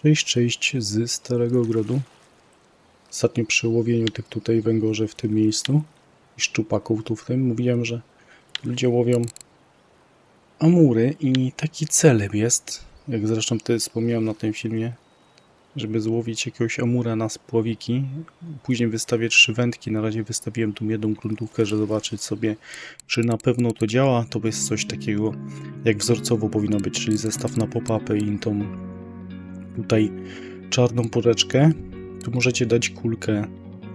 Cześć, cześć z Starego Ogrodu. Ostatnio przy łowieniu tych tutaj węgorzy w tym miejscu i szczupaków tu w tym mówiłem, że ludzie łowią amury i taki celem jest, jak zresztą wtedy wspomniałem na tym filmie, żeby złowić jakiegoś amura na spławiki. Później wystawię 3 wędki. Na razie wystawiłem tu jedną gruntówkę, żeby zobaczyć sobie, czy na pewno to działa. To jest coś takiego, jak wzorcowo powinno być, czyli zestaw na pop-upy i tą tutaj czarną poreczkę. Tu możecie dać kulkę.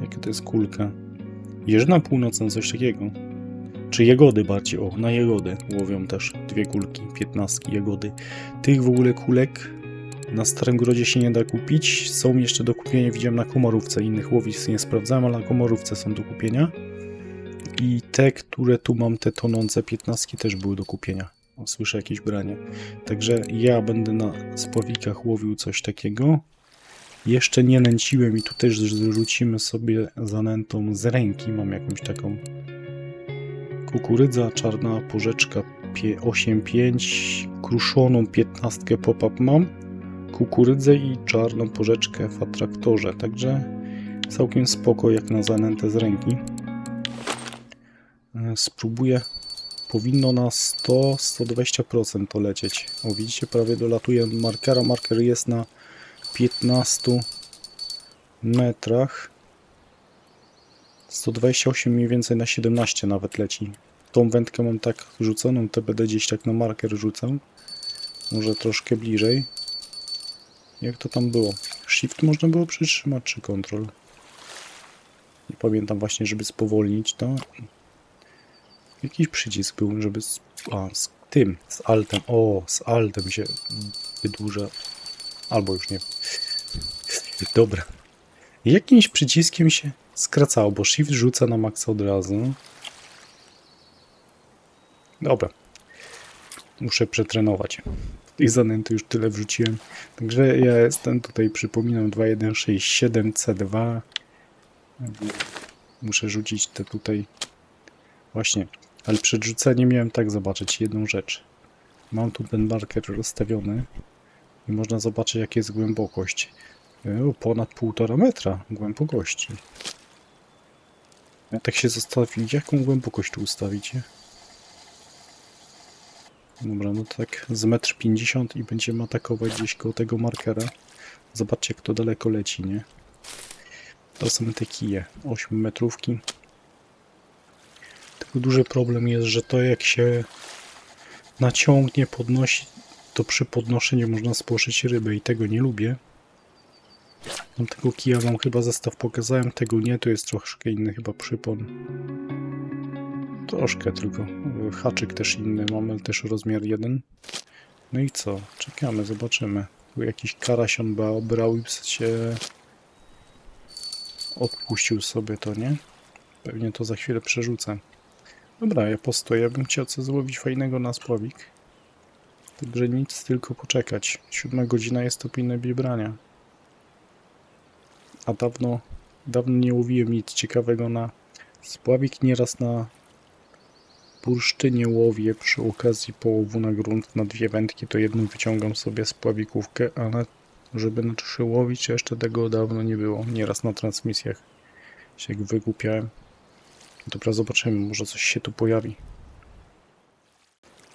Jaka to jest kulka? Jeżyna północna, coś takiego. Czy jagody bardziej. O, na jagody łowią też 2 kulki, 15 jagody. Tych w ogóle kulek na Starym Grodzie się nie da kupić. Są jeszcze do kupienia, widziałem na Komorówce. Innych łowisk nie sprawdzałem, ale na Komorówce są do kupienia. I te, które tu mam, te tonące 15 też były do kupienia. O, słyszę jakieś branie. Także ja będę na spławikach łowił coś takiego. Jeszcze nie nęciłem i tu też zrzucimy sobie zanętą z ręki. Mam jakąś taką kukurydza, czarna porzeczka 8,5, kruszoną 15 pop-up mam, kukurydzę i czarną porzeczkę w atraktorze, także całkiem spoko jak na zanętę z ręki. Spróbuję, powinno na 100-120% to lecieć. O, widzicie, prawie dolatuje markera, marker jest na 15 metrach. 128 mniej więcej na 17 nawet leci. Tą wędkę mam tak rzuconą, to będę gdzieś tak na marker rzucał. Może troszkę bliżej. Jak to tam było? Shift można było przytrzymać, czy Ctrl? Nie pamiętam właśnie, żeby spowolnić to. Jakiś przycisk był, żeby... z Altem. O, z Altem się wydłuża. Albo już nie. Dobra. Jakimś przyciskiem się skracało, bo Shift rzuca na maksa od razu. Dobra. Muszę przetrenować. Tych zanęty już tyle wrzuciłem. Także ja jestem tutaj, przypominam, 2167C2. Muszę rzucić te tutaj. Właśnie. Ale przed rzuceniem miałem tak zobaczyć jedną rzecz. Mam tu ten marker rozstawiony i można zobaczyć, jaka jest głębokość. Ponad 1,5 metra głębokości. Ja tak się zastanowić, jaką głębokość tu ustawicie. Dobra, no tak z 1,50 m i będziemy atakować gdzieś koło tego markera. Zobaczcie, jak to daleko leci, nie? To są te kije, 8 metrówki. Tylko duży problem jest, że to jak się naciągnie, podnosi, to przy podnoszeniu można spłoszyć rybę i tego nie lubię. Mam tego kija, wam chyba zestaw pokazałem, tego nie, to jest troszkę inny chyba przypon. Troszkę tylko. Haczyk też inny, mamy też rozmiar 1. No i co? Czekamy, zobaczymy. Tu jakiś karasion brał i się odpuścił sobie to, nie? Pewnie to za chwilę przerzucę. Dobra, ja postoję, bym chciał coś złowić fajnego na spławik. Także nic, tylko poczekać. 7 godzina jest, to powinno być brania. A dawno nie łowiłem nic ciekawego na spławik. Nieraz na bursztynie łowię przy okazji połowu na grunt na 2 wędki, to jedną wyciągam sobie spławikówkę, ale żeby na 3 łowić, jeszcze tego dawno nie było. Nieraz na transmisjach się wygłupiałem. Dobra, zobaczymy, może coś się tu pojawi.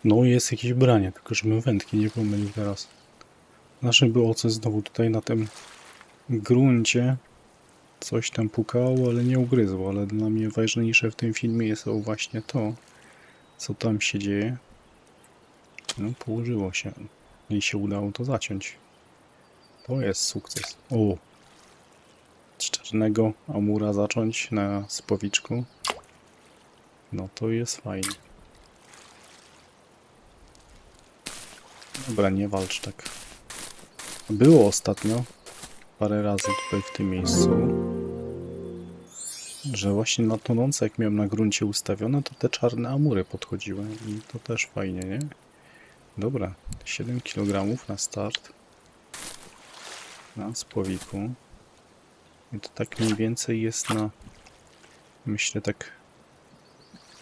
No jest jakieś branie, tylko żebym wędki nie pomylił teraz. Nasze było coś znowu tutaj na tym gruncie. Coś tam pukało, ale nie ugryzło, ale dla mnie ważniejsze w tym filmie jest właśnie to, co tam się dzieje. No, położyło się i się udało to zaciąć. To jest sukces. O! Z czarnego amura zacząć na spławiczku. No to jest fajnie. Dobra, nie walcz tak. Było ostatnio parę razy tutaj w tym miejscu, że właśnie na tonące, jak miałem na gruncie ustawione, to te czarne amury podchodziły i to też fajnie, nie? Dobra, 7 kg na start na spławiku i to tak mniej więcej jest na, myślę, tak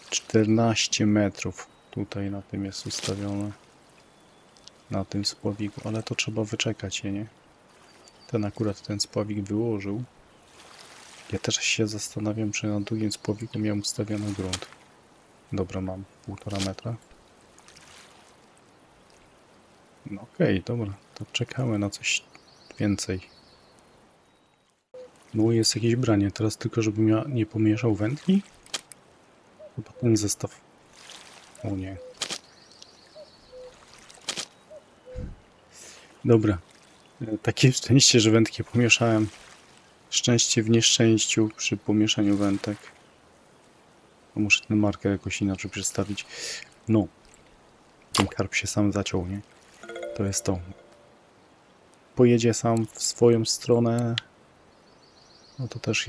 14 metrów tutaj na tym jest ustawione, na tym spławiku, ale to trzeba wyczekać je, nie? ten akurat ten spławik wyłożył. Ja też się zastanawiam, czy na drugim spławiku miałem ustawiony grunt. Dobra, mam 1,5 metra. No okej, dobra, to czekamy na coś więcej. No jest jakieś branie, teraz tylko żebym ja nie pomieszał wędki? Chyba ten zestaw. O nie. Dobra. Takie szczęście, że wędki pomieszałem. Szczęście w nieszczęściu przy pomieszaniu wędek. Muszę ten marker jakoś inaczej przedstawić. No. Ten karp się sam zaciął, nie? To jest to. Pojedzie sam w swoją stronę. No to też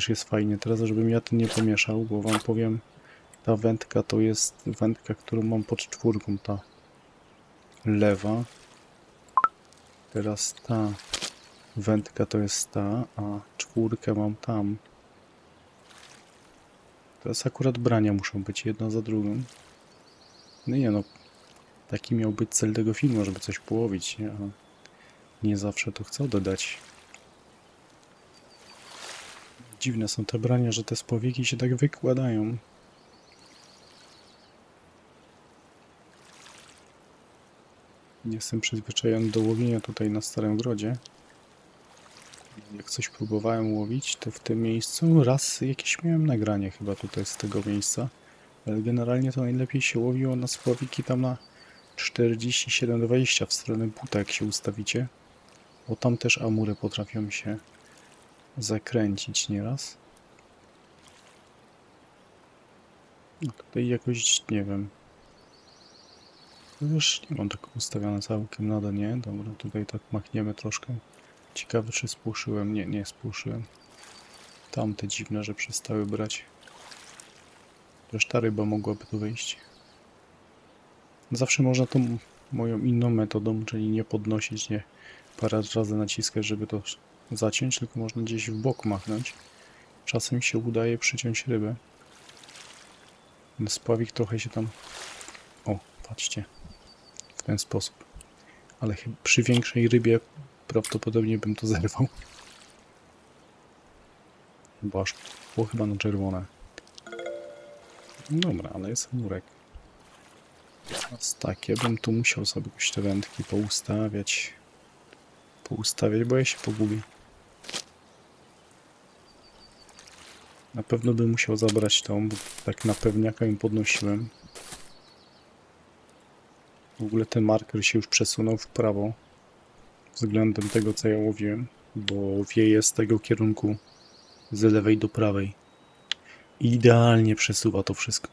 jest fajnie. Teraz, żebym ja tu nie pomieszał, bo wam powiem, ta wędka to jest wędka, którą mam pod 4, ta lewa. Teraz ta wędka to jest ta, a 4 mam tam. Teraz akurat brania muszą być jedna za drugą. No nie no, taki miał być cel tego filmu, żeby coś połowić, nie? A nie zawsze to chcę dodać. Dziwne są te brania, że te spławiki się tak wykładają. Nie jestem przyzwyczajony do łowienia tutaj na Starym Grodzie. Jak coś próbowałem łowić, to w tym miejscu raz jakieś miałem nagranie chyba tutaj z tego miejsca. Ale generalnie to najlepiej się łowiło na spławiki tam na 47-20 w stronę buta, jak się ustawicie. Bo tam też amury potrafią się zakręcić nieraz. No tutaj jakoś, nie wiem. Już nie mam tak ustawione całkiem nada, nie? Dobra, tutaj tak machniemy troszkę. Ciekawe, czy spłoszyłem. Nie, nie spłoszyłem. Tamte dziwne, że przestały brać. Też ta ryba mogłaby tu wyjść. Zawsze można tą moją inną metodą, czyli nie podnosić, nie parę razy naciskać, żeby to zaciąć, tylko można gdzieś w bok machnąć. Czasem się udaje przyciąć rybę. Ten spławik trochę się tam... O, patrzcie. W ten sposób. Ale przy większej rybie prawdopodobnie bym to zerwał. Bo aż było chyba na czerwone. Dobra, ale jest murek. Teraz takie bym tu musiał sobie jakoś te wędki poustawiać. Bo ja się pogubię. Na pewno bym musiał zabrać tą, bo tak na pewniaka ją podnosiłem. W ogóle ten marker się już przesunął w prawo względem tego, co ja łowiłem, bo wieje z tego kierunku z lewej do prawej. I idealnie przesuwa to wszystko.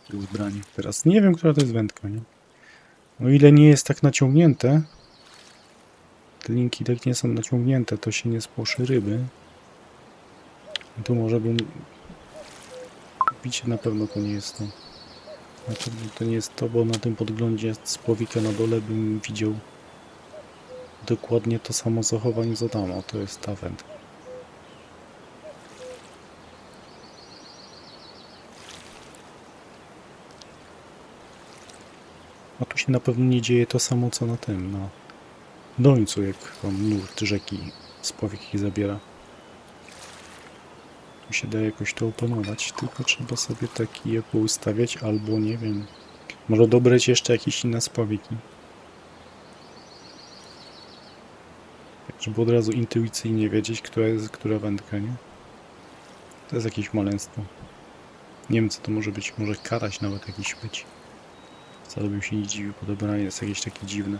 Zbranie. Teraz nie wiem, która to jest wędka, nie? O ile nie jest tak naciągnięte, te linki tak nie są naciągnięte, to się nie spłoszy ryby. Tu może bym... Bicie na pewno to nie jest to. Na pewno to nie jest to, bo na tym podglądzie spławika na dole bym widział dokładnie to samo zachowanie z Adama. To jest ta wędka. A tu się na pewno nie dzieje to samo, co na tym, na Dońcu, jak tam nurt rzeki spławiki zabiera. Tu się da jakoś to opanować, tylko trzeba sobie taki je poustawiać, albo nie wiem, może dobrać jeszcze jakieś inne spławiki. Tak, żeby od razu intuicyjnie wiedzieć, która jest która wędka, nie? To jest jakieś maleństwo. Nie wiem, co to może być, może karaś nawet jakiś być. Wcale bym się nie dziwił, bo dobranie jest jakieś takie dziwne.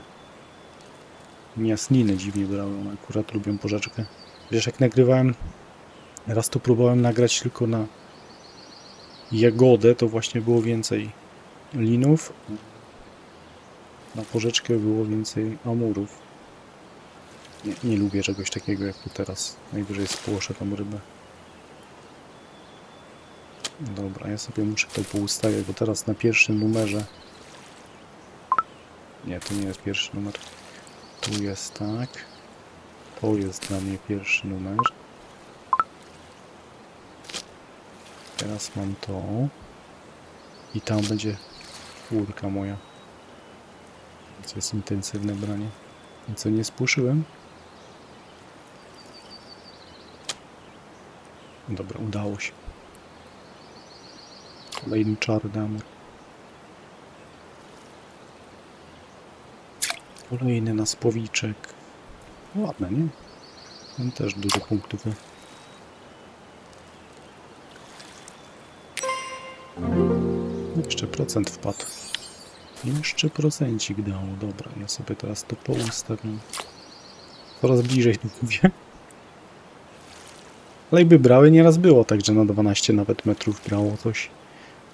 Jasniny dziwnie brały, one akurat lubią porzeczkę. Wiesz, jak nagrywałem, raz to próbowałem nagrać tylko na jagodę, to właśnie było więcej linów. Na porzeczkę było więcej amurów. Nie lubię czegoś takiego jak tu teraz. Najwyżej spłoszę tą rybę. Dobra, ja sobie muszę to poustawiać, bo teraz na pierwszym numerze... Nie, to nie jest pierwszy numer. Tu jest tak. To jest dla mnie pierwszy numer. Teraz mam to. I tam będzie 4 moja. To jest intensywne branie. I co, nie spłoszyłem? Dobra, udało się. Kolejny czarny amur. Kolejny naspowiczek. Ładne, nie? Ten też dużo punktów. Jeszcze procent wpadł. Jeszcze procencik dało. Dobra, ja sobie teraz to poustawiam. Coraz bliżej tu mówię. Ale jakby brały nieraz było, także na 12 nawet metrów brało coś.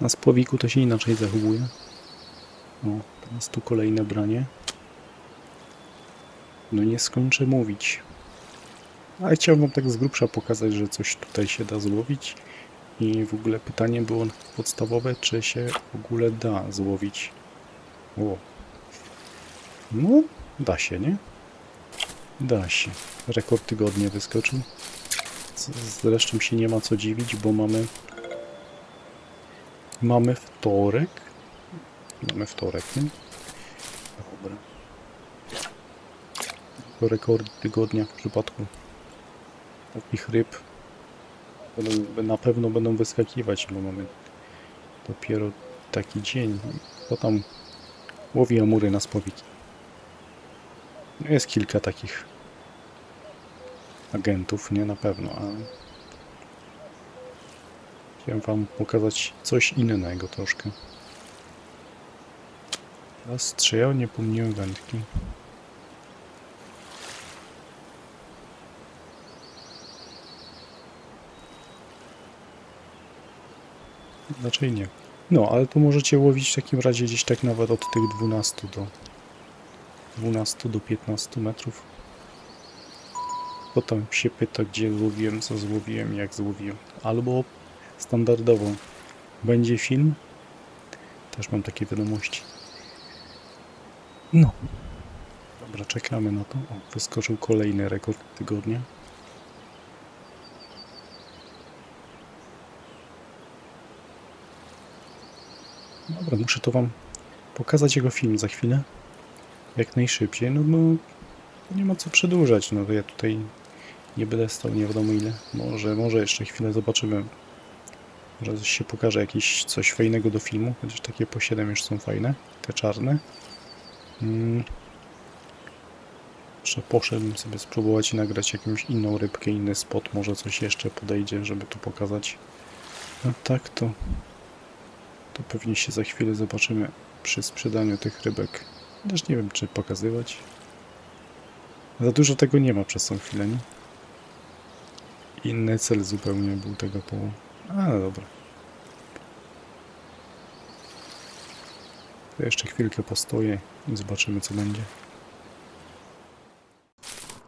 Na spłowiku to się inaczej zachowuje. O, teraz tu kolejne branie. No nie skończę mówić. Ale chciałbym wam tak z grubsza pokazać, że coś tutaj się da złowić. I w ogóle pytanie było podstawowe, czy się w ogóle da złowić. O. No, da się, nie? Da się. Rekord tygodnia wyskoczył. Zresztą się nie ma co dziwić, bo mamy wtorek. Mamy wtorek, nie? Dobra. To rekord tygodnia w przypadku takich ryb. Na pewno będą wyskakiwać, bo mamy dopiero taki dzień. Kto tam łowi amury na spowiki? Jest kilka takich agentów, nie na pewno, ale chciałem wam pokazać coś innego troszkę. Raz strzejał, nie pomniłem wędki. Raczej nie. No, ale tu możecie łowić w takim razie gdzieś tak nawet od tych 12 do 15 metrów. Potem się pyta, gdzie złowiłem, co złowiłem, jak złowiłem. Albo standardowo będzie film. Też mam takie wiadomości. No. Dobra, czekamy na to. O, wyskoczył kolejny rekord tygodnia. Dobra, muszę to wam pokazać jego film za chwilę. Jak najszybciej, no bo nie ma co przedłużać. No to ja tutaj nie będę stał nie wiadomo ile. Może jeszcze chwilę zobaczymy. Może się pokaże jakieś coś fajnego do filmu. Chociaż takie po 7 już są fajne. Te czarne. Poszedłem sobie spróbować nagrać jakąś inną rybkę, inny spot. Może coś jeszcze podejdzie, żeby tu pokazać. No tak to pewnie się za chwilę zobaczymy przy sprzedaniu tych rybek. Też nie wiem, czy pokazywać. Za dużo tego nie ma przez tą chwilę, nie? Inny cel zupełnie był tego po... A, dobra. To jeszcze chwilkę postoję i zobaczymy, co będzie.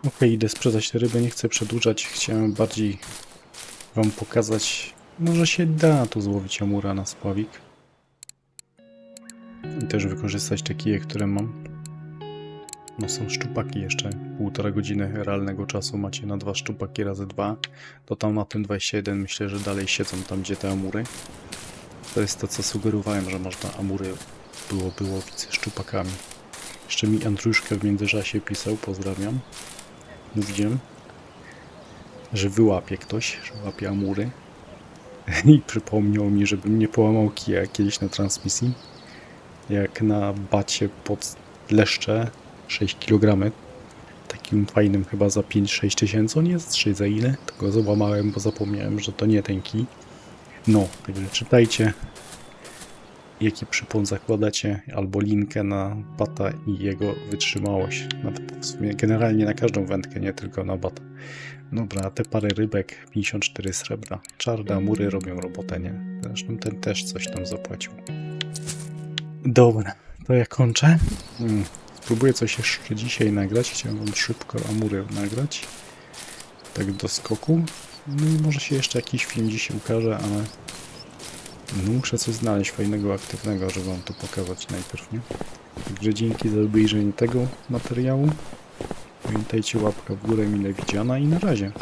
Ok, idę sprzedać tę rybę, nie chcę przedłużać. Chciałem bardziej wam pokazać, może się da tu złowić amura na spławik. I też wykorzystać te kije, które mam. No są szczupaki jeszcze, 1,5 godziny realnego czasu macie na 2 szczupaki razy 2. To tam na tym 21 myślę, że dalej siedzą tam, gdzie te amury. To jest to, co sugerowałem, że można amury byłoby łowić ze szczupakami. Jeszcze mi Andruszka w międzyczasie pisał, pozdrawiam. Mówiłem, że wyłapie ktoś, że łapie amury. I przypomniał mi, żebym nie połamał kija kiedyś na transmisji. Jak na bacie pod leszcze 6 kg. Takim fajnym chyba za 5-6 tysięcy. On jest 3 za ile? Tylko załamałem, bo zapomniałem, że to nie ten kij. No, także czytajcie, jaki przypon zakładacie, albo linkę na bata i jego wytrzymałość. Nawet w sumie generalnie na każdą wędkę, nie tylko na bata. Dobra, te parę rybek, 54 srebra. Czarne amury robią robotę, nie? Zresztą ten też coś tam zapłacił. Dobra, to ja kończę. Spróbuję coś jeszcze dzisiaj nagrać. Chciałem wam szybko amury nagrać. Tak do skoku. No i może się jeszcze jakiś film dzisiaj ukaże, ale no muszę coś znaleźć fajnego, aktywnego, żeby wam to pokazać najpierw, nie? Także dzięki za obejrzenie tego materiału. Pamiętajcie, łapka w górę mile widziana i na razie.